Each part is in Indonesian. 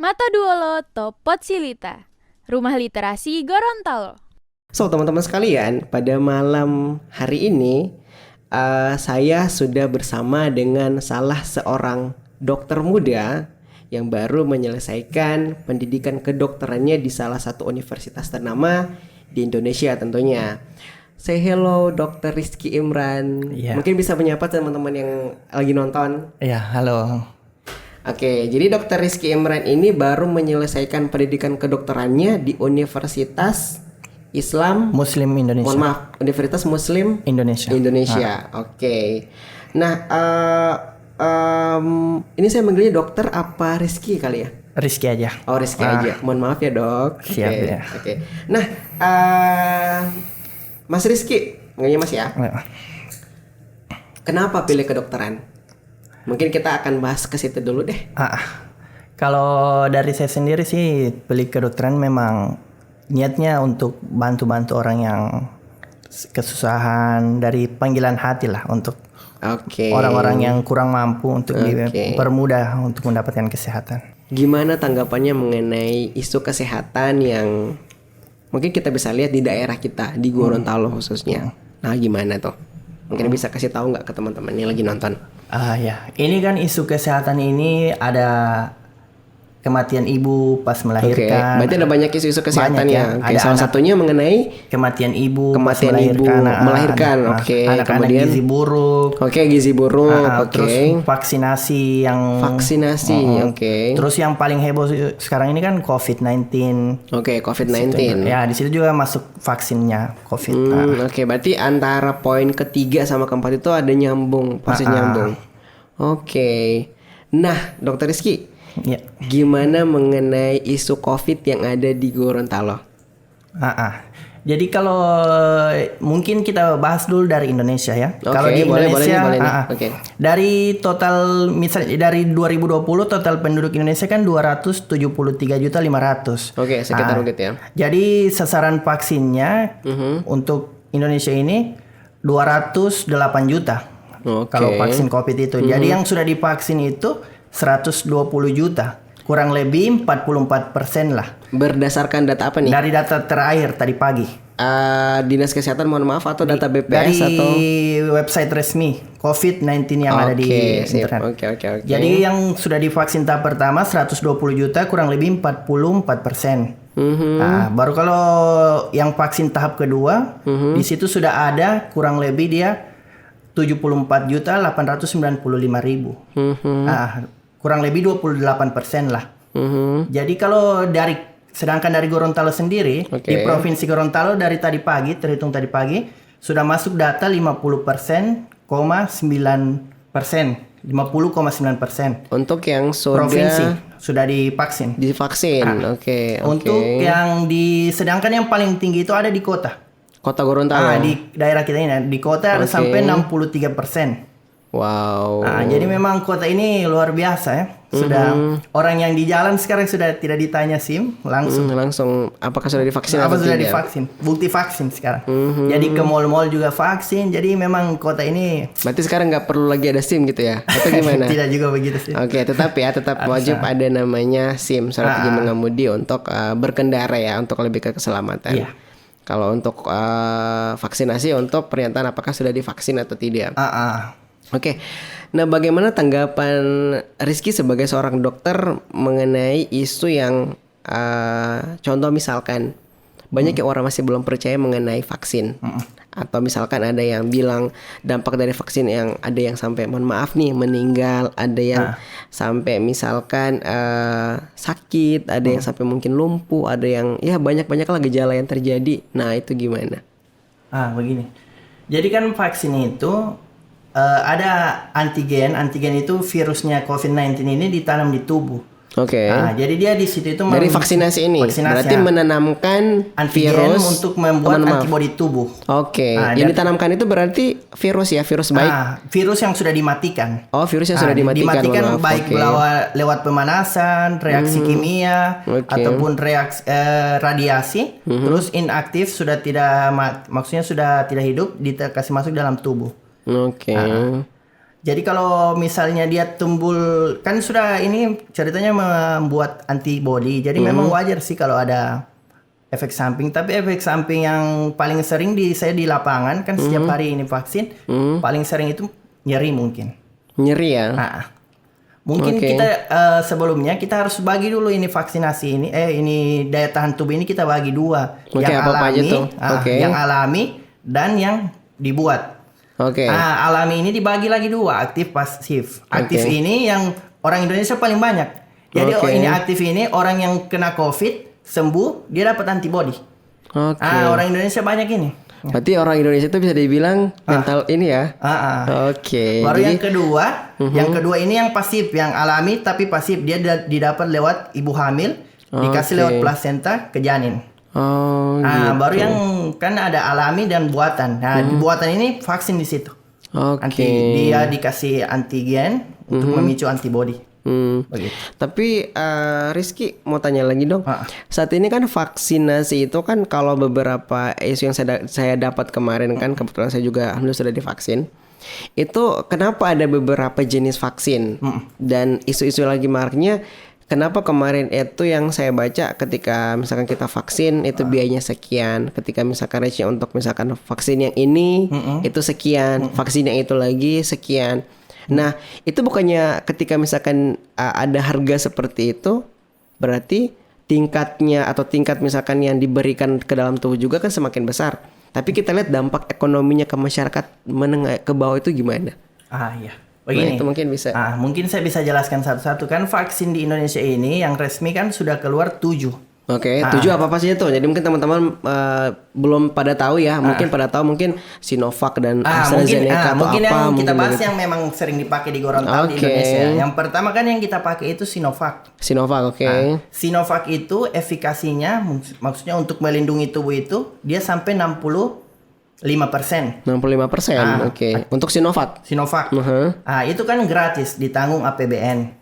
Mata Duolo Topot Silita, Rumah Literasi Gorontalo. So teman-teman sekalian, pada malam hari ini saya sudah bersama dengan salah seorang dokter muda yang baru menyelesaikan pendidikan kedokterannya di salah satu universitas ternama di Indonesia tentunya. Say hello Dr. Rizky Imran. Mungkin bisa menyapa teman-teman yang lagi nonton. Ya, halo. Oke, jadi Dr. Rizky Imran ini baru menyelesaikan pendidikan kedokterannya di Universitas Islam Muslim Indonesia. Mohon maaf, Universitas Muslim Indonesia. Oke. Nah, ini saya manggilnya dokter apa Rizky kali ya? Rizky aja. Oh, Rizky aja. Mohon maaf ya, Dok. Siap ya. Oke. Nah, Mas Rizky, manggilnya Mas ya. Kenapa pilih kedokteran? Mungkin kita akan bahas ke situ dulu deh. Kalau dari saya sendiri sih pilih kedokteran memang niatnya untuk bantu-bantu orang yang kesusahan, dari panggilan hati lah untuk orang-orang yang kurang mampu untuk dipermudah untuk mendapatkan kesehatan. Gimana tanggapannya mengenai isu kesehatan yang mungkin kita bisa lihat di daerah kita, di Gorontalo khususnya. Nah, gimana tuh? Mungkin bisa kasih tahu nggak ke teman-teman yang lagi nonton? Ya, ini kan isu kesehatan ini ada kematian ibu pas melahirkan. Berarti ada banyak isu-isu kesehatan ya. Salah satunya mengenai kematian ibu melahirkan. Anak-anak kemudian gizi buruk. Gizi buruk. Terus vaksinasi. Terus yang paling heboh sekarang ini kan COVID-19. COVID-19. Ya, di situ juga masuk vaksinnya COVID. Berarti antara poin ketiga sama keempat itu ada nyambung, pasti nyambung. Nah, Dokter Rizky, gimana mengenai isu COVID yang ada di Gorontalo? Jadi kalau mungkin kita bahas dulu dari Indonesia ya. Kalau di Indonesia, dari total misalnya dari 2020 total penduduk Indonesia kan 273.500.000. Sekitar begitu ya. Jadi sasaran vaksinnya untuk Indonesia ini 208 juta. Kalau vaksin COVID itu. Jadi yang sudah divaksin itu 120 juta. Kurang lebih 44% lah. Berdasarkan data apa nih? Dari data terakhir tadi pagi. Dinas Kesehatan mohon maaf atau data BPS dari atau website resmi COVID-19 yang ada di internet. Jadi yang sudah divaksin tahap pertama 120 juta kurang lebih 44%. Nah, baru kalau yang vaksin tahap kedua di situ sudah ada kurang lebih dia 74.895.000. Nah, kurang lebih 28% lah. Jadi kalau sedangkan dari Gorontalo sendiri, di Provinsi Gorontalo dari tadi pagi, terhitung tadi pagi, sudah masuk data 50,9%. 50,9%. Untuk yang provinsi sudah divaksin. Untuk yang sedangkan yang paling tinggi itu ada di kota Gorontalo. Di daerah kita ini, di kota ada sampai 63%. Wow. Jadi memang kota ini luar biasa ya. Sudah orang yang di jalan sekarang sudah tidak ditanya SIM, langsung apakah sudah divaksin atau sudah divaksin. Bukti vaksin sekarang. Jadi ke mall-mall juga vaksin. Jadi memang kota ini. Berarti sekarang nggak perlu lagi ada SIM gitu ya? Atau gimana? Tidak juga begitu sih. Tetap wajib ada namanya SIM, surat izin mengemudi untuk berkendara ya, untuk lebih ke keselamatan. Iya. Kalau untuk vaksinasi untuk pernyataan apakah sudah divaksin atau tidak. Nah, bagaimana tanggapan Rizky sebagai seorang dokter mengenai isu yang contoh misalkan banyak yang orang masih belum percaya mengenai vaksin, atau misalkan ada yang bilang dampak dari vaksin yang ada yang sampai mohon maaf nih meninggal, ada yang sampai misalkan sakit, ada yang sampai mungkin lumpuh, ada yang banyak-banyaklah gejala yang terjadi. Nah, itu gimana? Begini. Jadi kan vaksin itu ada antigen itu virusnya COVID-19 ini ditanam di tubuh. Jadi dia di situ itu dari vaksinasi ini berarti menanamkan antigen virus untuk membuat antibodi tubuh. Yang ditanamkan itu berarti virus baik. Virus yang sudah dimatikan. Virus yang sudah dimatikan. Baik lewat pemanasan, reaksi kimia ataupun reaksi radiasi. Terus inaktif sudah tidak maksudnya sudah tidak hidup dikasih masuk dalam tubuh. Jadi kalau misalnya dia tumbul, kan sudah ini ceritanya membuat antibody. Jadi memang wajar sih kalau ada efek samping. Tapi efek samping yang paling sering saya di lapangan kan setiap hari ini vaksin, paling sering itu nyeri mungkin. Nyeri ya? Mungkin kita sebelumnya kita harus bagi dulu ini vaksinasi ini, ini daya tahan tubuh ini kita bagi dua, yang alami, yang alami dan yang dibuat. Alami ini dibagi lagi dua, aktif pasif. Aktif ini yang orang Indonesia paling banyak. Jadi ini aktif ini orang yang kena COVID sembuh dia dapat antibody. Orang Indonesia banyak ini. Berarti orang Indonesia itu bisa dibilang mental ini ya. Baru jadi, yang kedua ini yang pasif, yang alami tapi pasif, dia didapat lewat ibu hamil, dikasih lewat plasenta ke janin. Gitu. Baru yang kan ada alami dan buatan. Di buatan ini vaksin di situ. Dia dikasih antigen untuk memicu antibody. Begitu. Tapi Rizky mau tanya lagi dong. Saat ini kan vaksinasi itu kan kalau beberapa isu yang saya dapat kemarin kan kebetulan saya juga alhamdulillah sudah divaksin. Itu kenapa ada beberapa jenis vaksin dan isu-isu lagi maraknya. Kenapa kemarin itu yang saya baca ketika misalkan kita vaksin itu biayanya sekian, ketika misalkan ratio untuk misalkan vaksin yang ini itu sekian, vaksin yang itu lagi sekian. Nah itu bukannya ketika misalkan ada harga seperti itu berarti tingkatnya atau tingkat misalkan yang diberikan ke dalam tubuh juga kan semakin besar. Tapi kita lihat dampak ekonominya ke masyarakat menengah ke bawah itu gimana? Iya. Begini, itu mungkin bisa. Mungkin saya bisa jelaskan satu-satu. Kan vaksin di Indonesia ini yang resmi kan sudah keluar 7. 7 apa sih itu? Jadi mungkin teman-teman belum pada tahu ya. Mungkin pada tahu mungkin Sinovac dan AstraZeneca atau mungkin apa. Yang kita bahas gitu. yang memang sering dipakai di Gorontalo di Indonesia. Yang pertama kan yang kita pakai itu Sinovac. Sinovac itu efikasinya maksudnya untuk melindungi tubuh itu dia sampai 65%. Untuk Sinovac. Itu kan gratis, ditanggung APBN.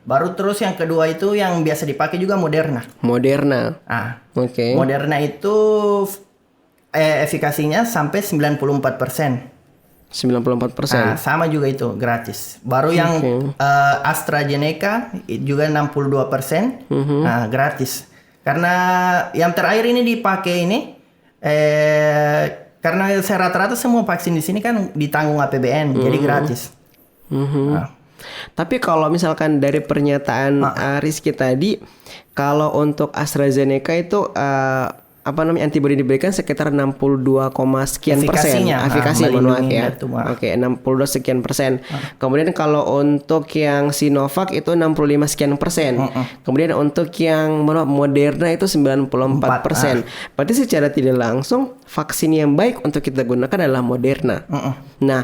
Baru terus yang kedua itu yang biasa dipakai juga Moderna. Moderna itu efikasinya sampai 94%. Sama juga itu gratis. Baru yang AstraZeneca juga 62%. Gratis. Karena yang terakhir ini dipakai ini karena saya rata-rata semua vaksin di sini kan ditanggung APBN, jadi gratis. Tapi kalau misalkan dari pernyataan Rizky tadi, kalau untuk AstraZeneca itu antibodi diberikan sekitar 62, sekian persen. Efikasi mohon maaf ya. 62 sekian persen. Kemudian kalau untuk yang Sinovac itu 65 sekian persen. Kemudian untuk yang Moderna itu 94%. Berarti secara tidak langsung vaksin yang baik untuk kita gunakan adalah Moderna. Nah,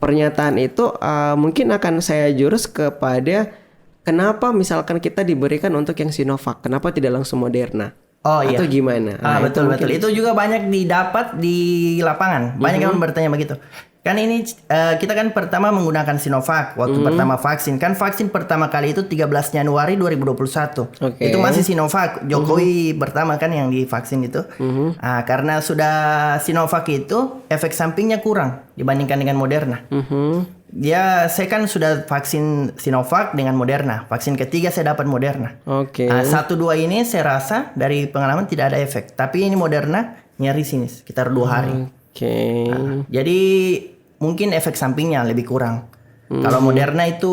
pernyataan itu mungkin akan saya jurus kepada kenapa misalkan kita diberikan untuk yang Sinovac, kenapa tidak langsung Moderna? Atau gimana? Betul. Itu juga banyak didapat di lapangan. Banyak yang bertanya begitu. Kan ini kita kan pertama menggunakan Sinovac waktu pertama vaksin. Kan vaksin pertama kali itu 13 Januari 2021. Itu masih Sinovac. Jokowi pertama kan yang divaksin itu. Karena sudah Sinovac itu efek sampingnya kurang dibandingkan dengan Moderna. Saya kan sudah vaksin Sinovac dengan Moderna. Vaksin ketiga saya dapat Moderna. 1-2 ini saya rasa dari pengalaman tidak ada efek. Tapi ini Moderna nyeri sini sekitar 2 hari. Jadi mungkin efek sampingnya lebih kurang. Kalau Moderna itu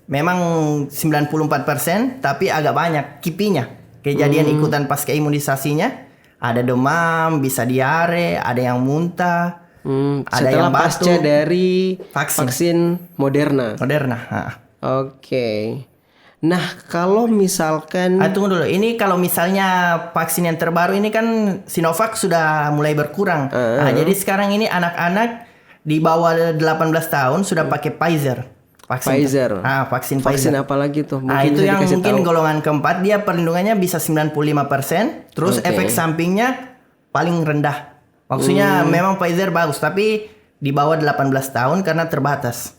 memang 94%, tapi agak banyak kipinya. Kejadian ikutan pasca imunisasinya, ada demam, bisa diare, ada yang muntah. Ada yang pasca dari vaksin Moderna. Nah, kalau misalkan tunggu dulu. Ini kalau misalnya vaksin yang terbaru ini kan Sinovac sudah mulai berkurang. Jadi sekarang ini anak-anak di bawah 18 tahun sudah pakai Pfizer. Vaksin Pfizer. Apa lagi tuh? Itu yang mungkin golongan keempat, dia perlindungannya bisa 95%. Terus efek sampingnya paling rendah. Maksudnya memang Pfizer bagus, tapi di bawah 18 tahun karena terbatas.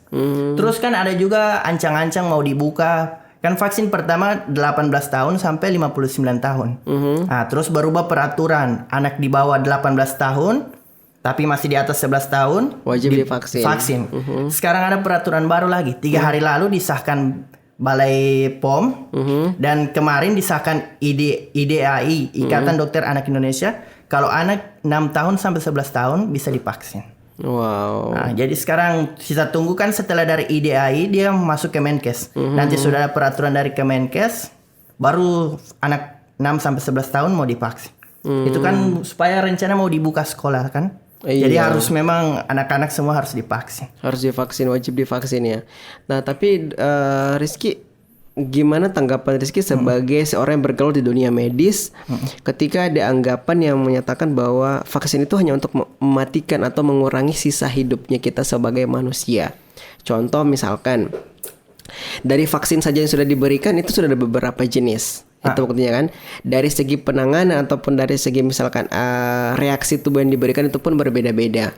Terus kan ada juga ancang-ancang mau dibuka. Kan vaksin pertama 18 tahun sampai 59 tahun. Terus berubah peraturan. Anak di bawah 18 tahun tapi masih di atas 11 tahun wajib divaksin. Vaksin. Sekarang ada peraturan baru lagi. 3 hari lalu disahkan Balai POM dan kemarin disahkan IDAI, Ikatan Dokter Anak Indonesia, kalau anak 6 tahun sampai 11 tahun bisa divaksin. Wow. Nah, jadi sekarang kita tunggu kan setelah dari IDAI dia masuk ke Kemenkes. Nanti sudah ada peraturan dari Kemenkes, baru anak 6 sampai 11 tahun mau divaksin. Itu kan supaya rencana mau dibuka sekolah kan. Jadi harus memang anak-anak semua harus divaksin. Harus divaksin, wajib divaksin ya. Nah, tapi Rizky, gimana tanggapan Rizky sebagai seorang yang bergaul di dunia medis ketika ada anggapan yang menyatakan bahwa vaksin itu hanya untuk mematikan atau mengurangi sisa hidupnya kita sebagai manusia. Contoh misalkan dari vaksin saja yang sudah diberikan itu sudah ada beberapa jenis. Itu buktinya kan. Dari segi penanganan ataupun dari segi misalkan reaksi tubuh yang diberikan itu pun berbeda-beda.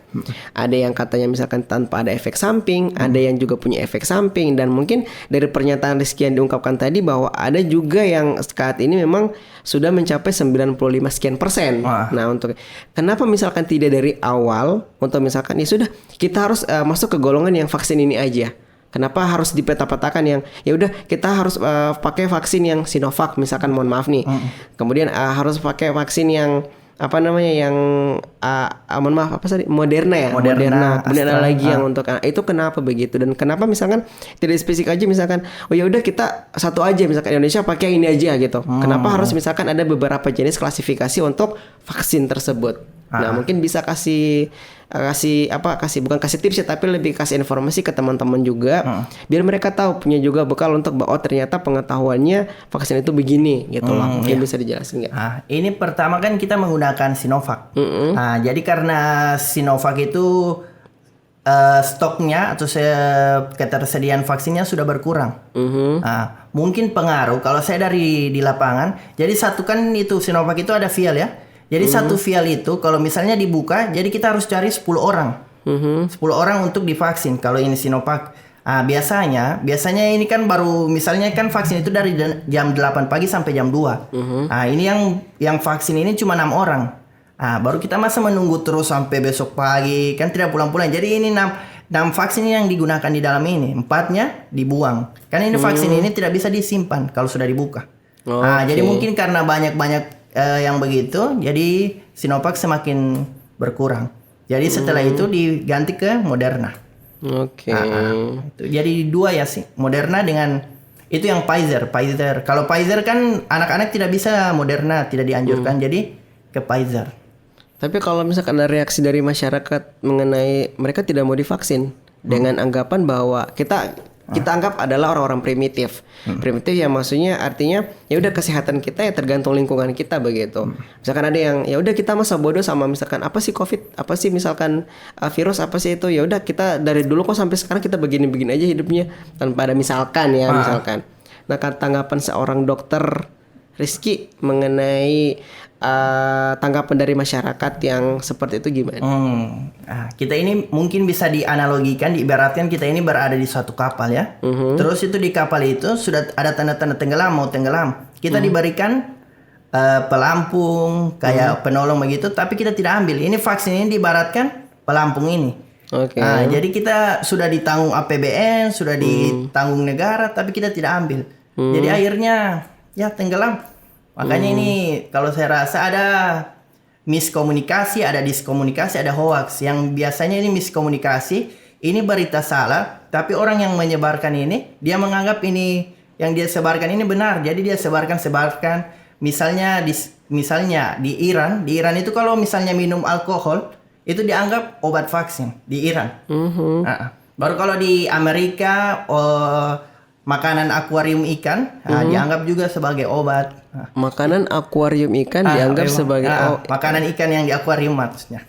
Ada yang katanya misalkan tanpa ada efek samping, ada yang juga punya efek samping, dan mungkin dari pernyataan Rizky yang diungkapkan tadi bahwa ada juga yang saat ini memang sudah mencapai 95 sekian %. Nah, untuk kenapa misalkan tidak dari awal untuk misalkan ya sudah kita harus masuk ke golongan yang vaksin ini aja. Kenapa harus dipeta-petakan yang ya udah kita harus pakai vaksin yang Sinovac misalkan, mohon maaf nih. Kemudian harus pakai vaksin yang apa namanya yang mohon maaf apa tadi Moderna ya. Moderna. Kemudian ada lagi yang untuk itu kenapa begitu, dan kenapa misalkan tidak spesifik aja misalkan oh ya udah kita satu aja misalkan Indonesia pakai ini aja gitu. Kenapa harus misalkan ada beberapa jenis klasifikasi untuk vaksin tersebut? Nah, mungkin bisa kasih bukan kasih tips ya, tapi lebih kasih informasi ke teman-teman juga biar mereka tahu, punya juga bekal untuk bahwa oh ternyata pengetahuannya vaksin itu begini gitu lah. Mungkin bisa dijelasin nggak? Ini pertama kan kita menggunakan Sinovac. Nah, jadi karena Sinovac itu stoknya atau ketersediaan vaksinnya sudah berkurang. Nah, mungkin pengaruh kalau saya di lapangan. Jadi satu kan itu Sinovac itu ada vial ya. Jadi satu vial itu kalau misalnya dibuka, jadi kita harus cari 10 orang. 10 orang untuk divaksin. Kalau ini Sinovac, biasanya ini kan baru misalnya kan vaksin itu dari jam 8 pagi sampai jam 2. Nah, ini yang vaksin ini cuma 6 orang. Baru kita masa menunggu terus sampai besok pagi, kan tidak pulang-pulang. Jadi ini 6 vaksin yang digunakan di dalam ini, 4-nya dibuang. Kan ini vaksin ini tidak bisa disimpan kalau sudah dibuka. Jadi mungkin karena banyak yang begitu, jadi Sinovac semakin berkurang. Jadi setelah itu diganti ke Moderna. Itu jadi 2 ya sih, Moderna dengan itu yang Pfizer. Kalau Pfizer kan anak-anak tidak bisa Moderna, tidak dianjurkan, jadi ke Pfizer. Tapi kalau misalkan ada reaksi dari masyarakat mengenai mereka tidak mau divaksin dengan anggapan bahwa kita anggap adalah orang-orang primitif. Primitif ya maksudnya artinya ya udah kesehatan kita ya tergantung lingkungan kita begitu. Misalkan ada yang ya udah kita masa bodoh sama misalkan apa sih COVID, apa sih misalkan virus apa sih itu, ya udah kita dari dulu kok sampai sekarang kita begini-begini aja hidupnya tanpa ada misalkan ya misalkan. Nah, tanggapan seorang dokter Rizky mengenai tanggapan dari masyarakat yang seperti itu gimana? Kita ini mungkin bisa dianalogikan, diibaratkan kita ini berada di suatu kapal ya. Terus itu di kapal itu sudah ada tanda-tanda tenggelam, mau tenggelam. Kita diberikan pelampung kayak penolong begitu, tapi kita tidak ambil. Ini vaksin ini diibaratkan pelampung ini. Jadi kita sudah ditanggung APBN, sudah ditanggung negara, tapi kita tidak ambil. Jadi akhirnya ya tenggelam. Makanya ini kalau saya rasa ada miskomunikasi, ada diskomunikasi, ada hoax. Yang biasanya ini miskomunikasi, ini berita salah, tapi orang yang menyebarkan ini dia menganggap ini yang dia sebarkan ini benar. Jadi dia sebarkan. Misalnya di Iran itu kalau misalnya minum alkohol itu dianggap obat vaksin di Iran. Baru kalau di Amerika makanan akuarium ikan dianggap juga sebagai obat. Makanan akuarium ikan dianggap sebagai makanan ikan yang di akuarium maksudnya.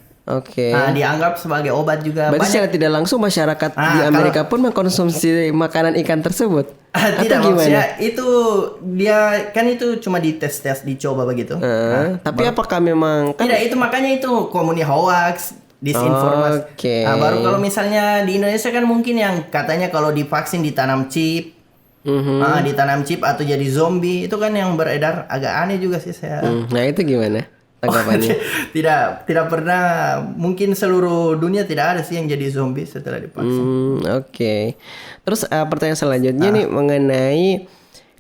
Dianggap sebagai obat juga. Berarti secara tidak langsung masyarakat di Amerika pun mengkonsumsi makanan ikan tersebut. Tidak, maksudnya itu dia kan itu cuma dites dicoba begitu. Tapi apakah memang kan tidak, itu makanya itu hoax, disinformasi. Baru kalau misalnya di Indonesia kan mungkin yang katanya kalau divaksin ditanam chip. Ditanam chip atau jadi zombie, itu kan yang beredar agak aneh juga sih saya. Nah, itu gimana? tanggapannya? Tidak pernah, mungkin seluruh dunia tidak ada sih yang jadi zombie setelah divaksin. Oke. Terus pertanyaan selanjutnya nih mengenai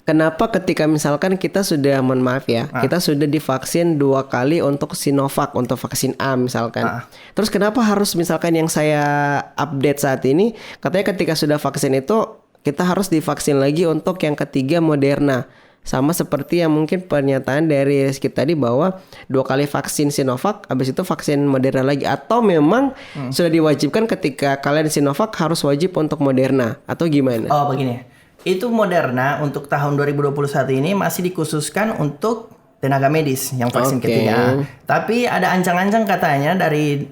kenapa ketika misalkan kita sudah, mohon maaf ya, kita sudah divaksin 2 kali untuk Sinovac, untuk vaksin A misalkan. Terus kenapa harus misalkan yang saya update saat ini, katanya ketika sudah vaksin itu kita harus divaksin lagi untuk yang ketiga Moderna. Sama seperti yang mungkin pernyataan dari Rizky tadi bahwa 2 kali vaksin Sinovac, habis itu vaksin Moderna lagi. Atau memang sudah diwajibkan ketika kalian Sinovac harus wajib untuk Moderna atau gimana? Oh begini, itu Moderna untuk tahun 2021 ini masih dikhususkan untuk tenaga medis yang vaksin ketiga. Tapi ada ancang-ancang katanya dari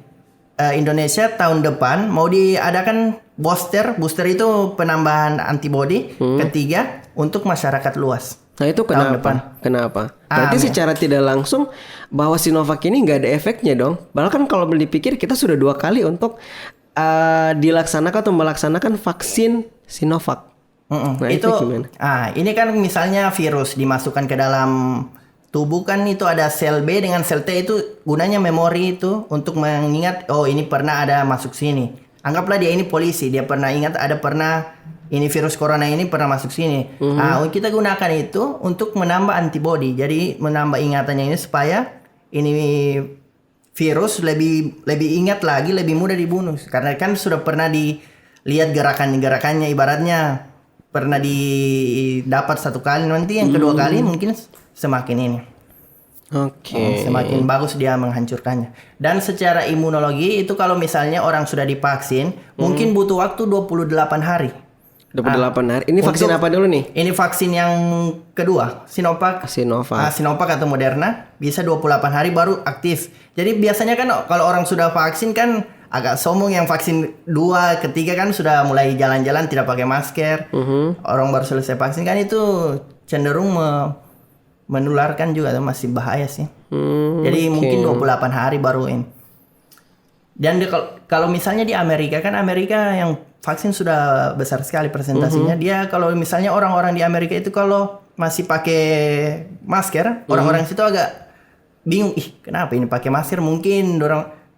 Indonesia tahun depan mau diadakan booster itu penambahan antibodi ketiga untuk masyarakat luas. Nah itu kenapa? Berarti secara tidak langsung bahwa Sinovac ini nggak ada efeknya dong. Bahkan kan kalau dipikir kita sudah 2 kali untuk dilaksanakan atau melaksanakan vaksin Sinovac. Nah itu gimana? Ini kan misalnya virus dimasukkan ke dalam tubuh kan itu ada sel B dengan sel T, itu gunanya memori itu untuk mengingat ini pernah ada masuk sini. Anggaplah dia ini polisi, dia pernah ingat ini virus corona ini pernah masuk sini. Kita gunakan itu untuk menambah antibodi. Jadi menambah ingatannya ini supaya ini virus lebih ingat lagi, lebih mudah dibunuh. Karena kan sudah pernah dilihat gerakannya, ibaratnya pernah didapat 1 kali, nanti yang kedua kali mungkin semakin ini. Semakin bagus dia menghancurkannya. Dan secara imunologi itu kalau misalnya orang sudah divaksin, mungkin butuh waktu 28 hari. 28 hari. Ini vaksin apa dulu nih? Ini vaksin yang kedua, Sinovac atau Moderna, bisa 28 hari baru aktif. Jadi biasanya kan kalau orang sudah vaksin kan agak sombong, yang vaksin 2, ketiga kan sudah mulai jalan-jalan tidak pakai masker. Orang baru selesai vaksin kan itu cenderung menularkan juga, masih bahaya sih. Jadi mungkin 28 hari baru ini. Dan kalau misalnya di Amerika kan, Amerika yang vaksin sudah besar sekali presentasinya. Dia kalau misalnya orang-orang di Amerika itu kalau masih pakai masker, orang-orang situ agak bingung, kenapa ini pakai masker? Mungkin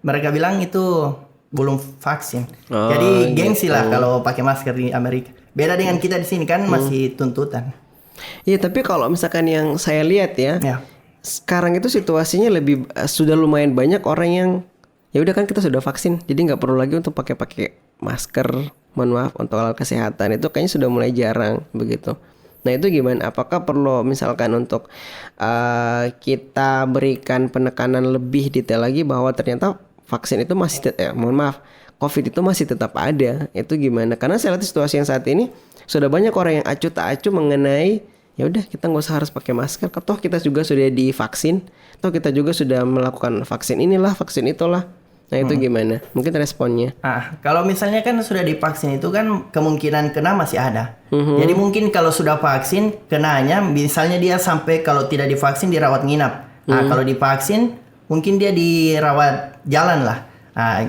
mereka bilang itu belum vaksin. Jadi gengsi lah kalau pakai masker di Amerika. Beda dengan kita di sini kan masih tuntutan. Iya, tapi kalau misalkan yang saya lihat ya, sekarang itu situasinya sudah lumayan banyak orang yang ya udah kan kita sudah vaksin, jadi nggak perlu lagi untuk pakai masker. Mohon maaf, untuk alat kesehatan itu kayaknya sudah mulai jarang begitu. Nah itu gimana? Apakah perlu misalkan untuk kita berikan penekanan lebih detail lagi bahwa ternyata vaksin itu masih COVID itu masih tetap ada? Itu gimana? Karena saya lihat situasi yang saat ini sudah banyak orang yang acuh tak acuh mengenai ya udah kita nggak usah harus pakai masker, toh kita juga sudah divaksin, toh kita juga sudah melakukan vaksin inilah, vaksin itulah. Nah itu gimana? Mungkin responnya? Kalau misalnya kan sudah divaksin itu kan kemungkinan kena masih ada. Jadi mungkin kalau sudah vaksin kenanya, misalnya dia sampai kalau tidak divaksin dirawat nginap. Kalau divaksin mungkin dia dirawat jalan lah.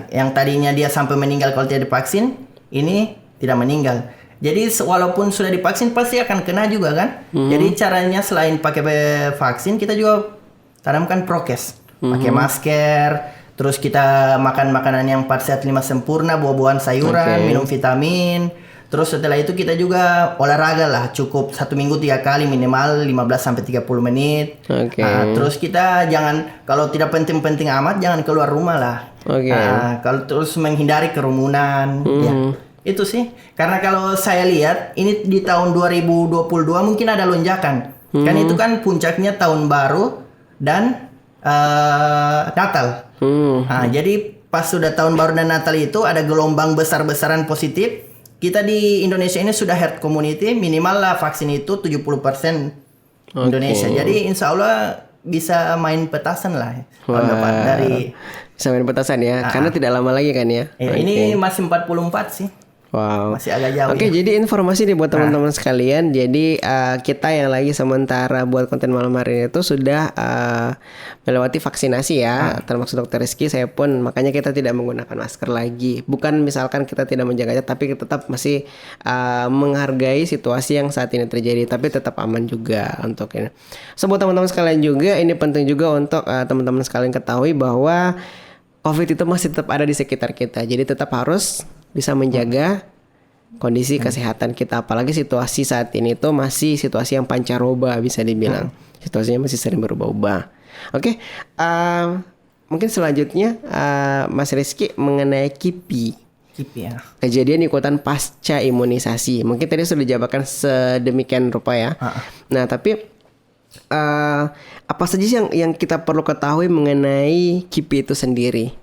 Yang tadinya dia sampai meninggal kalau tidak divaksin, ini tidak meninggal. Jadi walaupun sudah divaksin pasti akan kena juga kan. Jadi caranya selain pakai vaksin, kita juga tanamkan prokes. Pakai masker, terus kita makan makanan yang 4 sehat 5 sempurna, buah-buahan, sayuran, minum vitamin. Terus setelah itu kita juga olahraga lah, cukup 1 minggu 3 kali minimal 15-30 menit. Terus kita jangan, kalau tidak penting-penting amat jangan keluar rumah lah. Kalau terus menghindari kerumunan. Ya, itu sih. Karena kalau saya lihat ini di tahun 2022 mungkin ada lonjakan. Kan itu kan puncaknya tahun baru dan Natal. Jadi pas sudah tahun baru dan Natal itu ada gelombang besar-besaran positif. Kita di Indonesia ini sudah herd community, minimal lah vaksin itu 70% Indonesia. Jadi insya Allah bisa main petasan lah. Bisa main petasan ya, karena tidak lama lagi kan ya. Ini masih 44 sih. Wow. Masih agak jauh. Oke, jadi informasi nih buat teman-teman sekalian. Jadi kita yang lagi sementara buat konten malam hari ini itu sudah melewati vaksinasi ya. Termasuk Dokter Rizky, saya pun makanya kita tidak menggunakan masker lagi. Bukan misalkan kita tidak menjaganya, tapi kita tetap masih menghargai situasi yang saat ini terjadi. Tapi tetap aman juga untuk ini. So buat teman-teman sekalian juga, ini penting juga untuk teman-teman sekalian ketahui bahwa COVID itu masih tetap ada di sekitar kita. Jadi tetap harus bisa menjaga kondisi kesehatan kita, apalagi situasi saat ini tuh masih situasi yang pancaroba bisa dibilang. Situasinya masih sering berubah-ubah. Oke, mungkin selanjutnya Mas Rizky mengenai KIPI. KIPI ya. Kejadian ikutan pasca imunisasi. Mungkin tadi sudah dijabarkan sedemikian rupa ya. Nah, tapi apa saja sih yang kita perlu ketahui mengenai KIPI itu sendiri?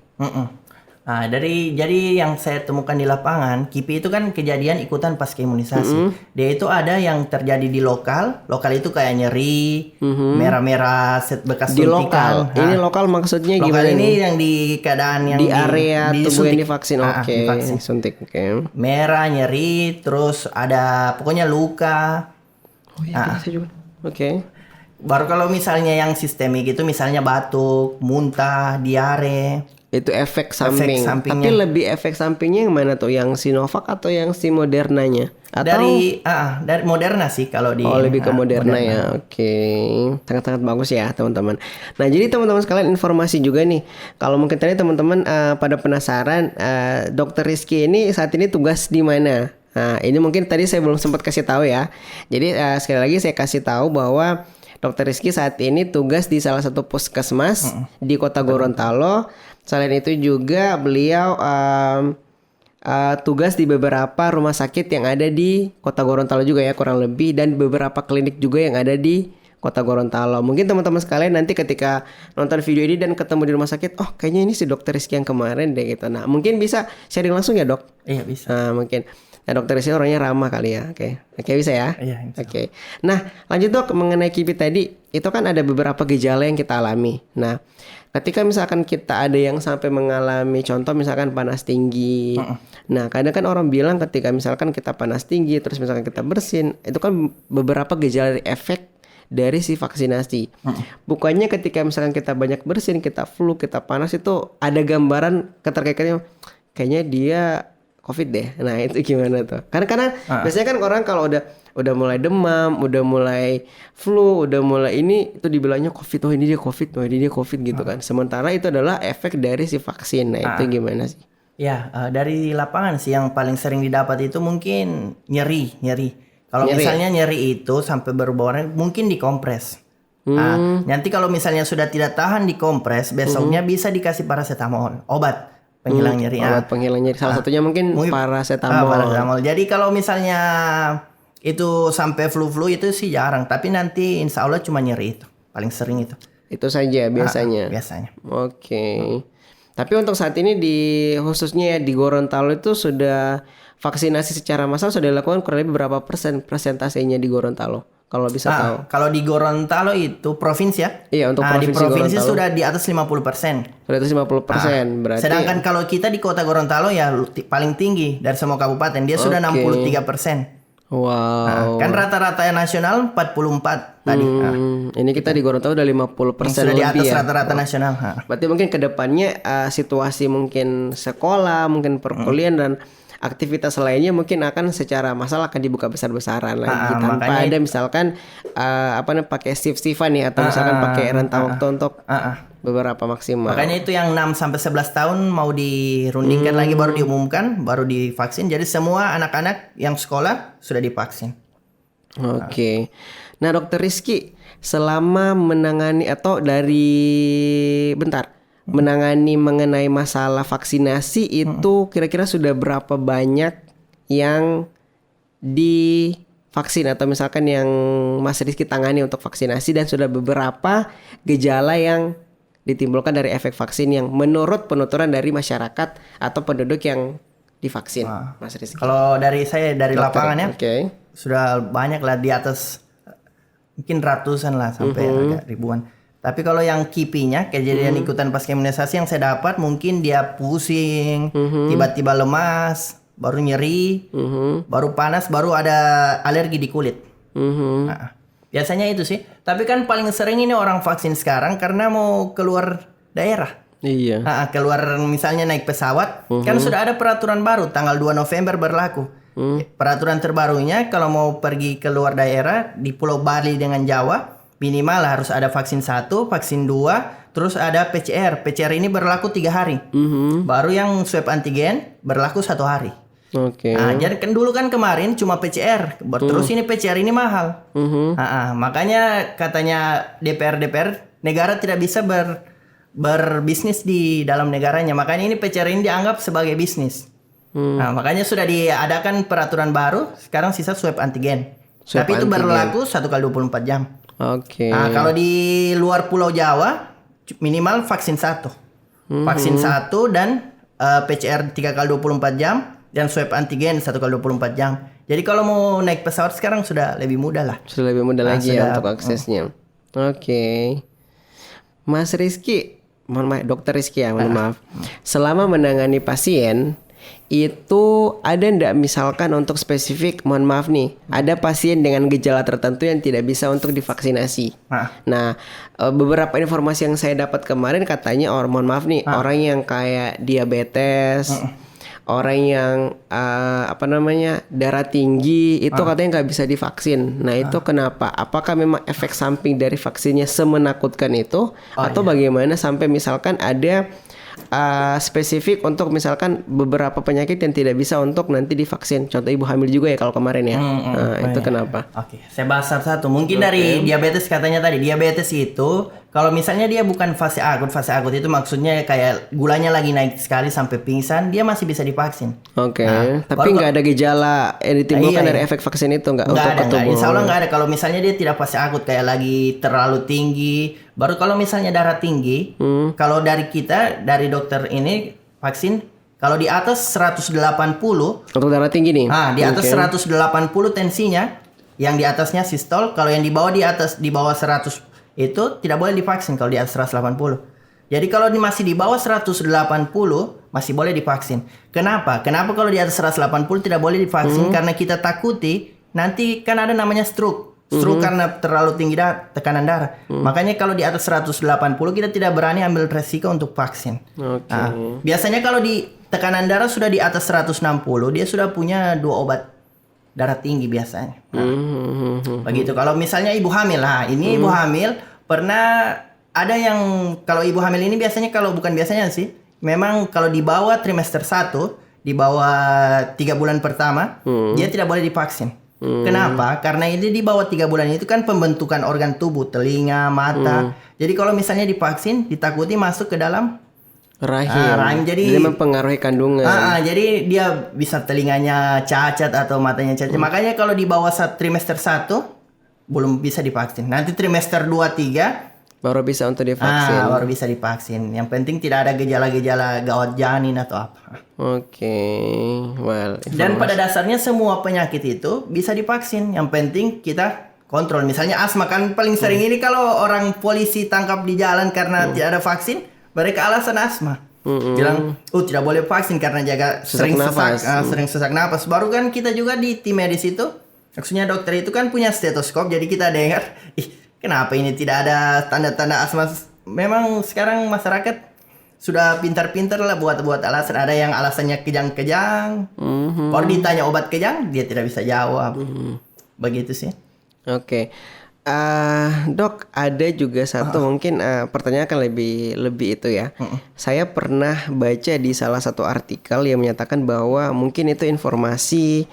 Nah, jadi yang saya temukan di lapangan, KIPI itu kan kejadian ikutan pasca imunisasi. Dia itu ada yang terjadi di lokal itu kayak nyeri, merah-merah, bekas di suntikan. lokal. Ini lokal maksudnya lokal gimana ini nih? yang di keadaan yang Di area tubuh yang disuntik. divaksin. Oke, Divaksin. suntik. Oke. Merah, nyeri, terus ada pokoknya luka. Oh iya, bisa juga. Oke. Baru kalau misalnya yang sistemik itu misalnya batuk, muntah, diare. Itu efek samping. sampingnya. Tapi lebih efek sampingnya yang mana tuh? Yang Sinovac atau yang si Modernanya? Atau Dari Moderna sih kalau di lebih ke Moderna ya. Oke. Sangat-sangat bagus ya, teman-teman. Nah, jadi teman-teman sekalian informasi juga nih. Kalau mungkin tadi teman-teman pada penasaran, Dokter Rizky ini saat ini tugas di mana? Nah, ini mungkin tadi saya belum sempat kasih tahu ya. Jadi sekali lagi saya kasih tahu bahwa Dokter Rizky saat ini tugas di salah satu puskesmas di Kota Gorontalo. Selain itu juga beliau tugas di beberapa rumah sakit yang ada di Kota Gorontalo juga ya, kurang lebih, dan beberapa klinik juga yang ada di Kota Gorontalo. Mungkin teman-teman sekalian nanti ketika nonton video ini dan ketemu di rumah sakit, oh kayaknya ini si Dokter Rizky yang kemarin deh gitu. Nah, mungkin bisa sharing langsung ya, Dok? Iya, bisa. Nah, mungkin. Nah, Dokter Rizky orangnya ramah kali ya. Oke, bisa ya? Iya. Oke. Nah, lanjut Dok mengenai KIPI tadi, itu kan ada beberapa gejala yang kita alami. Nah, ketika misalkan kita ada yang sampai mengalami contoh misalkan panas tinggi. Nah, kadang kan orang bilang ketika misalkan kita panas tinggi terus misalkan kita bersin, itu kan beberapa gejala efek dari si vaksinasi. Bukannya ketika misalkan kita banyak bersin, kita flu, kita panas itu ada gambaran keterkaitannya kayaknya dia COVID deh. Nah, itu gimana tuh? Karena biasanya kan orang kalau udah mulai demam, udah mulai flu, udah mulai ini itu dibilangnya COVID. Oh, ini dia COVID, oh ini dia COVID gitu kan. Sementara itu adalah efek dari si vaksin. Nah, itu gimana sih? Ya, dari lapangan sih yang paling sering didapat itu mungkin nyeri. Kalau misalnya nyeri itu sampai berubah mungkin dikompres. Nah, nanti kalau misalnya sudah tidak tahan dikompres, besoknya bisa dikasih paracetamol, obat penghilang nyeri. Obat penghilang nyeri. Salah satunya mungkin paracetamol. Paracetamol. Jadi kalau misalnya itu sampai flu itu sih jarang, tapi nanti insya Allah cuma nyeri itu, paling sering itu. Itu saja biasanya. Biasanya. Oke. Tapi untuk saat ini khususnya ya di Gorontalo itu sudah vaksinasi secara massal sudah dilakukan kurang lebih berapa persentasenya di Gorontalo? Kalau bisa tahu. Kalau di Gorontalo itu provinsi ya? Iya, untuk di provinsi Gorontalo sudah di atas 50%. Sudah atas 50%, berarti. Sedangkan kalau kita di Kota Gorontalo ya paling tinggi dari semua kabupaten, dia sudah 63%. Wow. Kan rata-rata nasional 44 tadi. Ini kita di Gorontalo udah 50% sudah di lebih atas ya. rata-rata nasional. Berarti mungkin ke depannya situasi mungkin sekolah, mungkin perkuliahan dan aktivitas lainnya mungkin akan secara massal akan dibuka besar-besaran lagi tanpa ada misalkan pakai shift-shiftan nih atau misalkan pakai rentang waktu untuk beberapa maksimal. Makanya itu yang 6 sampai 11 tahun mau dirundingkan lagi baru diumumkan, baru divaksin. Jadi semua anak-anak yang sekolah sudah divaksin. Oke. Nah, Dokter Rizky selama menangani atau menangani mengenai masalah vaksinasi itu kira-kira sudah berapa banyak yang divaksin atau misalkan yang Mas Rizky tangani untuk vaksinasi dan sudah beberapa gejala yang ditimbulkan dari efek vaksin yang menurut penuturan dari masyarakat atau penduduk yang divaksin, Mas Rizky? Kalau dari saya dari lapangan ya, sudah banyak lah di atas mungkin ratusan lah sampai agak ribuan. Tapi kalau yang KIPI-nya kejadian ikutan pasca imunisasi yang saya dapat mungkin dia pusing, tiba-tiba lemas, baru nyeri, baru panas, baru ada alergi di kulit. Nah, biasanya itu sih. Tapi kan paling sering ini orang vaksin sekarang karena mau keluar daerah. Iya. Keluar misalnya naik pesawat, kan sudah ada peraturan baru tanggal 2 November berlaku. Peraturan terbarunya kalau mau pergi ke luar daerah di Pulau Bali dengan Jawa, minimal harus ada vaksin 1, vaksin 2, terus ada PCR. PCR ini berlaku 3 hari. Baru yang swab antigen berlaku 1 hari. Oke. Jadi kan dulu kan kemarin cuma PCR, terus ini PCR ini mahal. Makanya katanya DPR negara tidak bisa berbisnis di dalam negaranya. Makanya ini PCR ini dianggap sebagai bisnis. Nah, makanya sudah diadakan peraturan baru. Sekarang sisa swab antigen. Tapi itu berlaku 1x24 jam. Oke. Nah, kalau di luar Pulau Jawa minimal vaksin 1. Vaksin 1 dan PCR 3x24 jam dan swab antigen 1x24 jam. Jadi kalau mau naik pesawat sekarang sudah lebih mudah lah. Sudah lebih mudah lagi ya untuk aksesnya. Oke. Mas Rizky, Dokter Rizky ya, mohon maaf. Selama menangani pasien itu ada ndak misalkan untuk spesifik, mohon maaf nih, ada pasien dengan gejala tertentu yang tidak bisa untuk divaksinasi. Nah, beberapa informasi yang saya dapat kemarin katanya, mohon maaf nih, orang yang kayak diabetes, orang yang darah tinggi itu katanya nggak bisa divaksin. Nah itu kenapa? Apakah memang efek samping dari vaksinnya semenakutkan itu, atau bagaimana sampai misalkan ada spesifik untuk misalkan beberapa penyakit yang tidak bisa untuk nanti divaksin. Contoh ibu hamil juga ya kalau kemarin ya. Itu kenapa? Oke, saya bahas satu-satu. Mungkin dari diabetes katanya tadi. Diabetes itu kalau misalnya dia bukan fase akut itu maksudnya kayak gulanya lagi naik sekali sampai pingsan, dia masih bisa divaksin. Oke. Tapi nggak ada gejala yang ditimbulkan dari efek vaksin itu nggak untuk tubuh. Insya Allah nggak ada. Kalau misalnya dia tidak fase akut kayak lagi terlalu tinggi. Baru kalau misalnya darah tinggi, kalau dari kita, dari dokter ini vaksin, kalau di atas 180, untuk darah tinggi nih. Di atas 180 tensinya, yang di atasnya sistol, kalau yang di bawah 100 itu tidak boleh divaksin kalau di atas 180. Jadi kalau masih di bawah 180 masih boleh divaksin. Kenapa? Kenapa kalau di atas 180 tidak boleh divaksin? Karena kita takuti nanti kan ada namanya stroke. Stroke karena terlalu tinggi tekanan darah. Makanya kalau di atas 180 kita tidak berani ambil resiko untuk vaksin. Biasanya kalau di tekanan darah sudah di atas 160 dia sudah punya 2 obat darah tinggi biasanya. Begitu. Kalau misalnya ibu hamil, ibu hamil pernah ada yang kalau ibu hamil ini biasanya memang kalau di bawah trimester 1, di bawah 3 bulan pertama dia tidak boleh divaksin. Kenapa? Karena ini di bawah 3 bulan itu kan pembentukan organ tubuh, telinga, mata. Jadi kalau misalnya divaksin, ditakuti masuk ke dalam rahim. Jadi mempengaruhi kandungan. Jadi dia bisa telinganya cacat atau matanya cacat. Makanya kalau di bawah trimester 1 belum bisa divaksin. Nanti trimester 2, 3 baru bisa untuk divaksin. Baru bisa divaksin. Yang penting tidak ada gejala-gejala gawat janin atau apa. Dan pada dasarnya semua penyakit itu bisa divaksin. Yang penting kita kontrol. Misalnya asma kan paling sering ini kalau orang polisi tangkap di jalan karena tidak ada vaksin, mereka alasan asma. Bilang, tidak boleh vaksin karena sering sesak napas. Baru kan kita juga di tim medis itu, maksudnya dokter itu kan punya stetoskop, jadi kita dengar, kenapa ini tidak ada tanda-tanda asma? Memang sekarang masyarakat sudah pintar-pintar lah buat alasan. Ada yang alasannya kejang-kejang. Baru ditanya obat kejang, dia tidak bisa jawab. Begitu sih. Oke. Dok, ada juga satu mungkin pertanyaan akan lebih itu ya. Saya pernah baca di salah satu artikel yang menyatakan bahwa mungkin itu informasi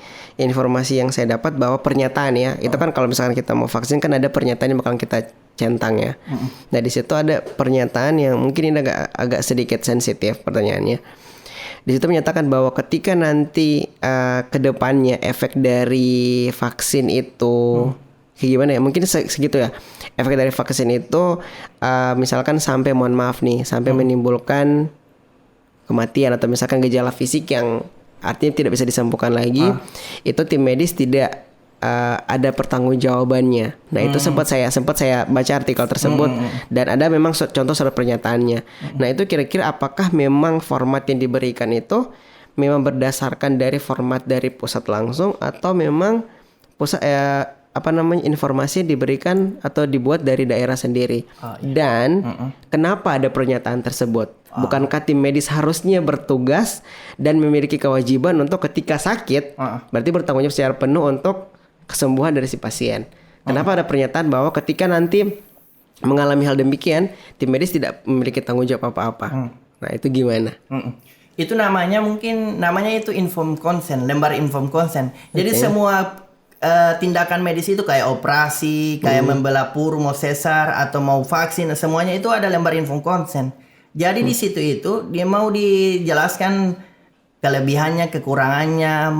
yang saya dapat bahwa pernyataan ya. Itu kan kalau misalkan kita mau vaksin kan ada pernyataan yang bakal kita centang ya. Nah, di situ ada pernyataan yang mungkin ini agak sedikit sensitif pertanyaannya. Di situ menyatakan bahwa ketika nanti ke depannya efek dari vaksin itu kayak gimana ya? Mungkin segitu ya. Efek dari vaksin itu misalkan sampai mohon maaf nih, sampai menimbulkan kematian atau misalkan gejala fisik yang artinya tidak bisa disembuhkan lagi, itu tim medis tidak ada pertanggungjawabannya. Nah, itu sempat saya baca artikel tersebut dan ada memang contoh surat pernyataannya. Nah, itu kira-kira apakah memang format yang diberikan itu memang berdasarkan dari format dari pusat langsung atau memang pusat informasi diberikan atau dibuat dari daerah sendiri. Dan kenapa ada pernyataan tersebut? Bukankah tim medis harusnya bertugas dan memiliki kewajiban untuk ketika sakit berarti bertanggung jawab secara penuh untuk kesembuhan dari si pasien? Kenapa ada pernyataan bahwa ketika nanti mengalami hal demikian, tim medis tidak memiliki tanggung jawab apa-apa? Nah, itu gimana? Itu namanya itu informed consent, lembar informed consent. Jadi semua tindakan medis itu kayak operasi, kayak membelah pur, mau sesar atau mau vaksin, semuanya itu ada lembar informed consent. Jadi di situ itu dia mau dijelaskan kelebihannya, kekurangannya,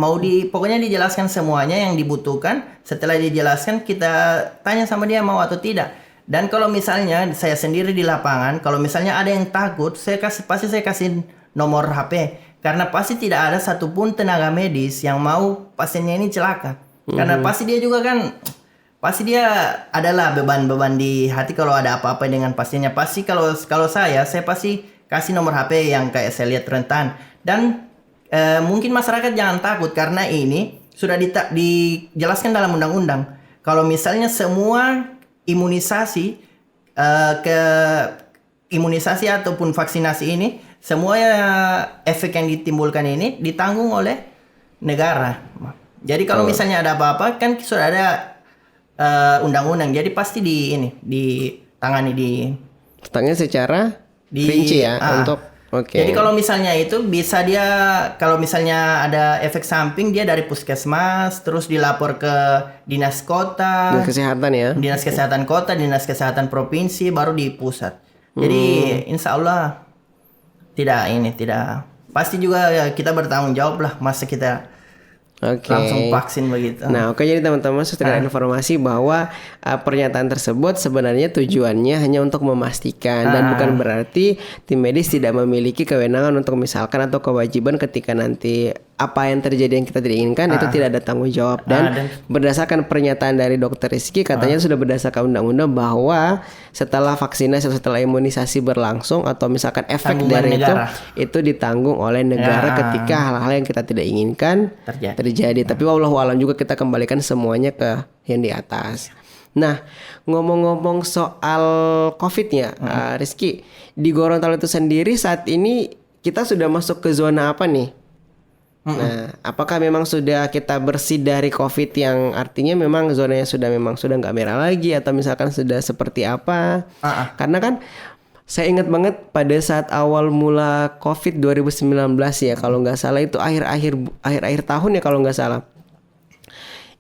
pokoknya dijelaskan semuanya yang dibutuhkan. Setelah dijelaskan kita tanya sama dia mau atau tidak. Dan kalau misalnya saya sendiri di lapangan, kalau misalnya ada yang takut, pasti saya kasih nomor HP. Karena pasti tidak ada satupun tenaga medis yang mau pasiennya ini celaka. Karena pasti dia juga kan, pasti dia adalah beban-beban di hati kalau ada apa-apa dengan pasiennya. Pasti kalau saya pasti kasih nomor HP yang kayak saya lihat rentan. Dan mungkin masyarakat jangan takut karena ini sudah dijelaskan dalam undang-undang. Kalau misalnya semua imunisasi ataupun vaksinasi ini, semua efek yang ditimbulkan ini ditanggung oleh negara. Jadi kalau misalnya ada apa-apa kan sudah ada undang-undang. Jadi pasti ditangani secara rinci ya untuk. Jadi kalau misalnya itu bisa dia, kalau misalnya ada efek samping dia dari puskesmas terus dilapor ke dinas kota, dinas kesehatan ya, dinas kesehatan kota, dinas kesehatan provinsi, baru di pusat. Jadi insya Allah tidak pasti juga kita bertanggung jawab lah masa kita langsung vaksin begitu. Nah, jadi teman-teman sudah ada informasi bahwa pernyataan tersebut sebenarnya tujuannya hanya untuk memastikan dan bukan berarti tim medis tidak memiliki kewenangan untuk misalkan atau kewajiban ketika nanti apa yang terjadi yang kita tidak inginkan itu tidak ada tanggung jawab. Dan berdasarkan pernyataan dari Dr. Rizky katanya sudah berdasarkan undang-undang bahwa setelah vaksinasi atau setelah imunisasi berlangsung atau misalkan efek dari itu ditanggung oleh negara ketika hal-hal yang kita tidak inginkan terjadi. Tapi wallahu alam juga kita kembalikan semuanya ke yang di atas. Nah, ngomong-ngomong soal COVID-nya, Rizky, di Gorontalo itu sendiri saat ini kita sudah masuk ke zona apa nih? Nah, apakah memang sudah kita bersih dari COVID yang artinya memang zonanya sudah nggak merah lagi atau misalkan sudah seperti apa? Karena kan saya ingat banget pada saat awal mula COVID 2019 ya, kalau nggak salah itu akhir tahun ya kalau nggak salah.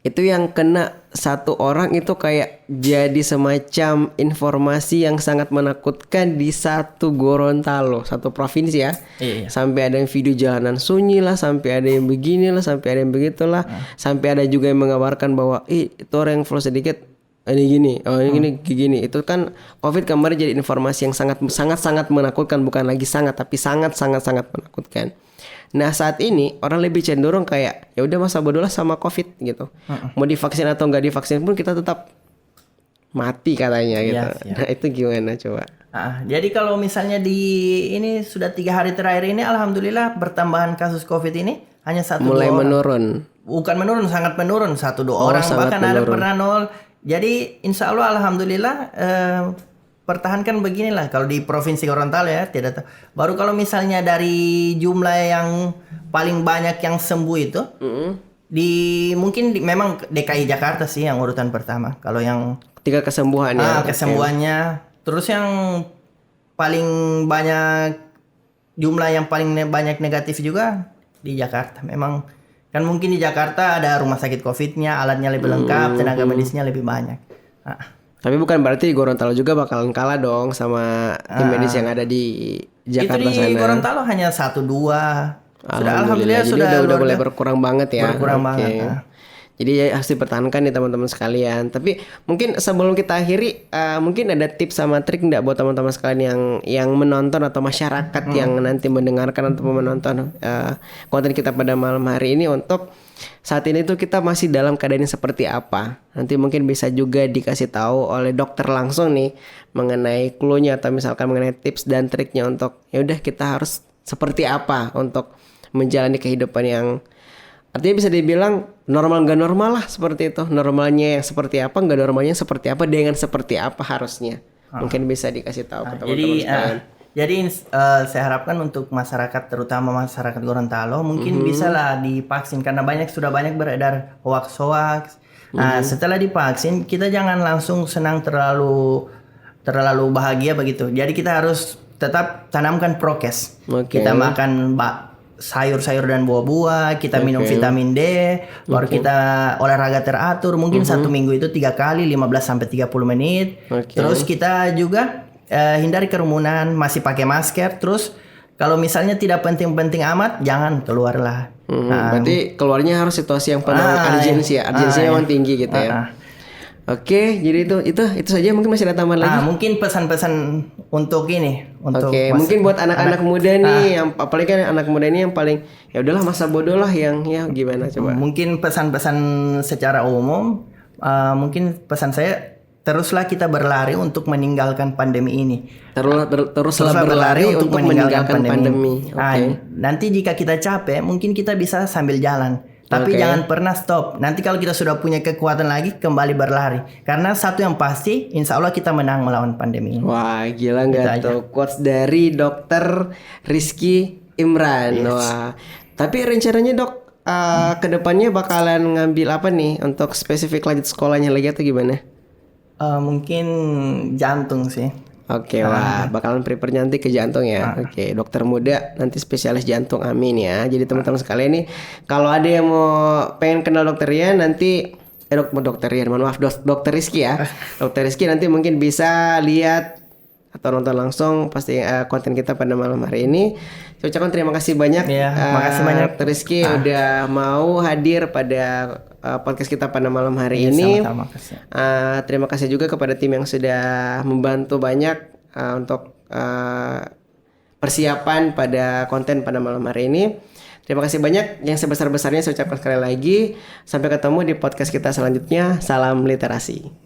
Itu yang kena satu orang itu kayak jadi semacam informasi yang sangat menakutkan di satu Gorontalo, satu provinsi ya. Sampai ada yang video jalanan sunyi lah, sampai ada yang begini lah, sampai ada yang begitulah, sampai ada juga yang mengabarkan bahwa itu orang yang flow sedikit ini gini, ini gini. Itu kan COVID kemarin jadi informasi yang sangat menakutkan, bukan lagi tapi sangat menakutkan. Nah, saat ini orang lebih cenderung kayak ya udah masa bodoh lah sama COVID gitu. Mau divaksin atau nggak divaksin pun kita tetap mati katanya gitu. Nah, itu gimana coba? Jadi kalau misalnya ini sudah 3 hari terakhir ini alhamdulillah pertambahan kasus COVID ini hanya 1-2 mulai orang. menurun. Bukan menurun, sangat menurun, 1-2 orang bahkan menurun. Ada pernah 0. Jadi insya Allah alhamdulillah pertahankan beginilah kalau di Provinsi Gorontalo ya, tidak tahu. Baru kalau misalnya dari jumlah yang paling banyak yang sembuh itu memang DKI Jakarta sih yang urutan pertama. Kalau yang ketika kesembuhannya. Kesembuhannya. Terus yang paling banyak jumlah yang paling banyak negatif juga di Jakarta. Memang kan mungkin di Jakarta ada rumah sakit COVID-nya, alatnya lebih lengkap, tenaga medisnya lebih banyak. Tapi bukan berarti Gorontalo juga bakalan kalah dong sama tim medis yang ada di Jakarta sana. Itu di Gorontalo hanya 1-2. Sudah alhamdulillah udah mulai berkurang banget ya. Berkurang banget. Jadi ya harus dipertahankan nih teman-teman sekalian. Tapi mungkin sebelum kita akhiri, mungkin ada tips sama trik nggak buat teman-teman sekalian yang menonton atau masyarakat yang nanti mendengarkan atau menonton konten kita pada malam hari ini untuk saat ini tuh kita masih dalam keadaan yang seperti apa. Nanti mungkin bisa juga dikasih tahu oleh dokter langsung nih mengenai clue-nya atau misalkan mengenai tips dan triknya untuk ya udah kita harus seperti apa untuk menjalani kehidupan yang artinya bisa dibilang normal nggak normal lah, seperti itu. Normalnya yang seperti apa, nggak normalnya seperti apa, dengan seperti apa harusnya. Mungkin bisa dikasih tahu ke teman-teman sekalian. Jadi saya harapkan untuk masyarakat, terutama masyarakat Gorontalo, mungkin bisa lah divaksin, karena sudah banyak beredar hoax. Nah, setelah divaksin kita jangan langsung senang terlalu bahagia begitu. Jadi kita harus tetap tanamkan prokes. Kita makan sayur-sayur dan buah-buah, kita minum vitamin D, baru kita olahraga teratur, mungkin 1 minggu itu 3 kali 15-30 menit. Terus kita juga hindari kerumunan, masih pakai masker. Terus kalau misalnya tidak penting-penting amat, jangan keluar lah. Berarti keluarnya harus situasi yang penuh urgensi ya, urgensinya memang tinggi gitu ya. Oke, jadi itu saja. Mungkin masih ada tambahan lagi. Mungkin pesan-pesan untuk ini, mungkin buat anak-anak muda nih, yang apalagi kan anak muda ini yang paling ya udahlah masa bodoh lah, yang ya gimana coba. Mungkin pesan-pesan secara umum, mungkin pesan saya, teruslah kita berlari untuk meninggalkan pandemi ini. Teruslah berlari untuk meninggalkan pandemi. Nanti jika kita capek, mungkin kita bisa sambil jalan. Tapi jangan pernah stop. Nanti kalau kita sudah punya kekuatan lagi, kembali berlari. Karena satu yang pasti, insya Allah kita menang melawan pandemi ini. Wah, gila nggak tuh quotes dari Dokter Rizky Imran. Wah, tapi rencananya Dok, kedepannya bakalan ngambil apa nih untuk spesifik lanjut sekolahnya lagi atau gimana? Mungkin jantung sih. Wah, bakalan prepare nanti ke jantung ya. Dokter muda nanti spesialis jantung, amin ya. Jadi teman-teman sekalian nih, kalau ada yang mau pengen kenal Dokter Rian nanti Dokter Rian, maaf Dokter Rizky ya. Dokter Rizky nanti mungkin bisa lihat atau nonton langsung pasti konten kita pada malam hari ini. Saya ucapkan terima kasih banyak. Makasih banyak Dokter Rizky udah mau hadir pada podcast kita pada malam hari ini. Sama-sama. Terima kasih juga kepada tim yang sudah membantu banyak untuk persiapan pada konten pada malam hari ini. Terima kasih banyak. Yang sebesar-besarnya saya ucapkan sekali lagi. Sampai ketemu di podcast kita selanjutnya. Salam literasi.